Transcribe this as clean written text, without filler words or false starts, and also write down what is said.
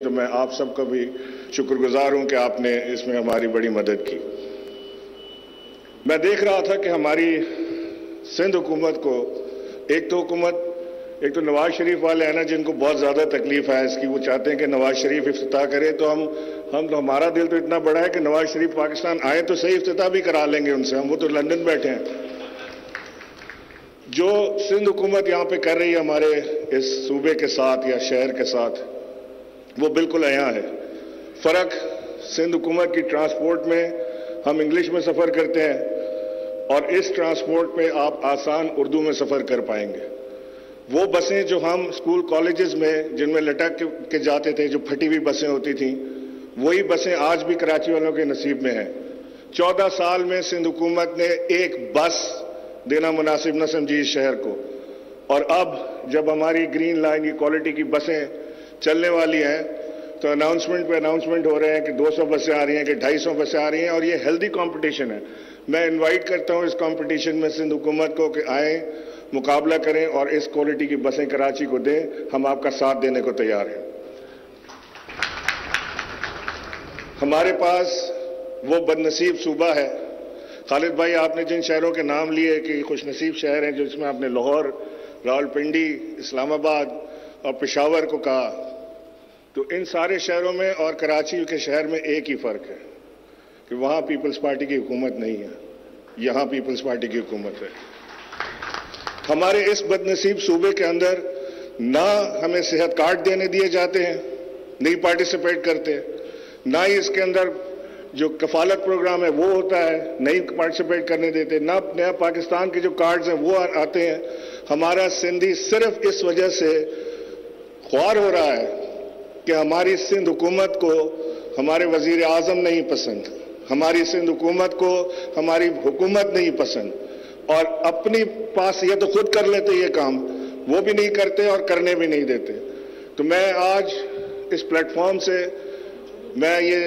तो मैं आप सबका भी शुक्रगुजार हूं कि आपने इसमें हमारी बड़ी मदद की। मैं देख रहा था कि हमारी सिंध हुकूमत को एक तो नवाज शरीफ वाले हैं ना, जिनको बहुत ज़्यादा तकलीफ है इसकी। वो चाहते हैं कि नवाज शरीफ इफ्तिताह करे, तो हमारा दिल तो इतना बड़ा है कि नवाज शरीफ पाकिस्तान आए तो सही, इफ्तिताह भी करा लेंगे उनसे हम। वो तो लंदन बैठे हैं। जो सिंध हुकूमत यहाँ पे कर रही है हमारे इस सूबे के साथ या शहर के साथ, वो बिल्कुल नया है। फर्क सिंध हुकूमत की ट्रांसपोर्ट में हम इंग्लिश में सफ़र करते हैं और इस ट्रांसपोर्ट में आप आसान उर्दू में सफ़र कर पाएंगे। वो बसें जो हम स्कूल कॉलेजेस में जिनमें लटक के जाते थे, जो फटी हुई बसें होती थीं, वही बसें आज भी कराची वालों के नसीब में हैं। 14 साल में सिंध हुकूमत ने एक बस देना मुनासिब न समझी इस शहर को, और अब जब हमारी ग्रीन लाइन की क्वालिटी की बसें चलने वाली हैं तो अनाउंसमेंट पे अनाउंसमेंट हो रहे हैं कि 200 बसें आ रही हैं, कि 250 बसें आ रही हैं, और ये हेल्दी कंपटीशन है। मैं इनवाइट करता हूं इस कंपटीशन में सिंध हुकूमत को कि आए, मुकाबला करें और इस क्वालिटी की बसें कराची को दें। हम आपका साथ देने को तैयार हैं। हमारे पास वो बदनसीब सूबा है। खालिद भाई, आपने जिन शहरों के नाम लिए कि खुशनसीब शहर हैं, जो इसमें आपने लाहौर, रावलपिंडी, इस्लामाबाद और पेशावर को कहा, तो इन सारे शहरों में और कराची के शहर में एक ही फर्क है कि वहां पीपल्स पार्टी की हुकूमत नहीं है, यहां पीपल्स पार्टी की हुकूमत है। हमारे इस बदनसीब सूबे के अंदर ना हमें सेहत कार्ड देने दिए जाते हैं, नहीं पार्टिसिपेट करते, ना ही इसके अंदर जो कफालत प्रोग्राम है वो होता है, नहीं पार्टिसिपेट करने देते, ना नया पाकिस्तान के जो कार्ड्स हैं वो आते हैं। हमारा सिंधी सिर्फ इस वजह से ख्वार हो रहा है कि हमारी सिंध हुकूमत को हमारे वजीर आजम नहीं पसंद, हमारी सिंध हुकूमत को हमारी हुकूमत नहीं पसंद, और अपनी पास ये तो खुद कर लेते ये काम, वो भी नहीं करते और करने भी नहीं देते। तो मैं आज इस प्लेटफॉर्म से मैं ये